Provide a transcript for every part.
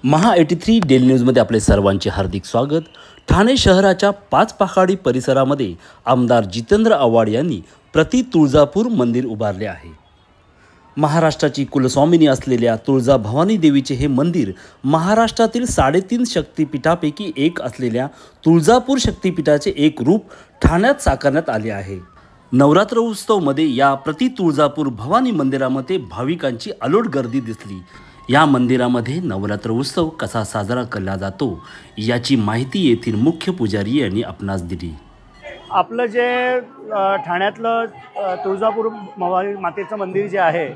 महा 83 daily न्यूजमध्ये आपले सर्वांचे हार्दिक स्वागत। ठाणे शहराच्या पाचपाखाडी परिसरामध्ये आमदार जितेंद्र आव्हाड यांनी प्रति तुळजापूर मंदिर उभारले आहे। महाराष्ट्राची कुलस्वामिनी असलेल्या तुळजाभवानी देवीचे हे मंदिर महाराष्ट्रातील 3.5 शक्तिपीठापैकी एक असलेल्या तुळजापूर शक्तिपीठाचे एक रूप ठाण्यात साकारण्यात आले आहे। नवरात्र उत्सवमध्ये या प्रति तुळजापूर भवानी मंदिरामध्ये भाविकांची अलोट गर्दी दिसली। या मंदिरामध्ये नवरात्र उत्सव कसा साजरा केला जातो याची माहिती येथील मुख्य पुजारी यांनी आपणास दिली। आपलं जे ठाण्यातलं तुळजापूर भवानी मातेचं मंदिर जे आहे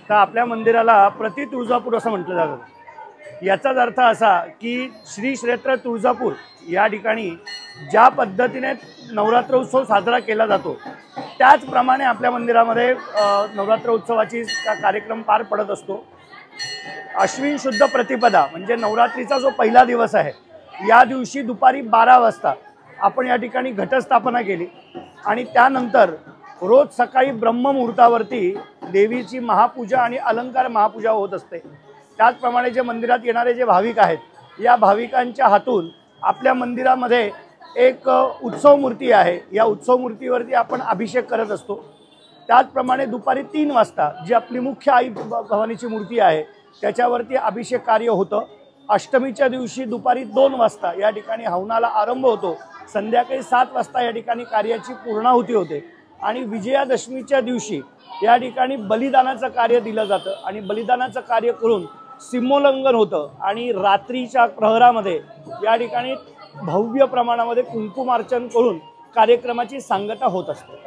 तर आपल्या मंदिराला प्रति तुळजापूर असं म्हटलं जातं। याचाच अर्थ असा की श्री क्षेत्र तुळजापूर या ठिकाणी ज्या पद्धतीने नवरात्र उत्सव साजरा केला जातो त्याचप्रमाणे आपल्या मंदिरामध्ये नवरात्र उत्सवाची कार्यक्रम पार पडत असतो। अश्विन शुद्ध प्रतिपदा म्हणजे नवरात्रीचा जो पहिला दिवस आहे या दिवशी दुपारी 12 वाजता आपण या ठिकाणी घटस्थापना केली आणि त्यानंतर रोज सकाळी ब्रह्ममुहूर्तावरती देवीची महापूजा आणि अलंकार महापूजा होत असते। त्याचप्रमाणे जे मंदिरात येणारे जे भाविक आहेत या भाविकांच्या हातून आपल्या मंदिरामध्ये एक उत्सव मूर्ती आहे, या उत्सव मूर्तीवरती आपण अभिषेक करत असतो। त्याचप्रमाणे दुपारी 3 वाजता जी आपली मुख्य आई भवानीची मूर्ती आहे त्याच्यावरती अभिषेक कार्य होतं। अष्टमीच्या दिवशी दुपारी 2 वाजता या ठिकाणी हवनाला आरंभ होतो। संध्याकाळी 7 वाजता या ठिकाणी कार्याची पूर्णाहुती होते आणि विजयादशमीच्या दिवशी या ठिकाणी बलिदानाचं कार्य दिलं जातं आणि बलिदानाचं कार्य करून सीमोल्लंघन होतं आणि रात्रीच्या प्रहरामध्ये या ठिकाणी भव्य प्रमाणामध्ये कुंकुमार्चन करून कार्यक्रमाची सांगता होत असते।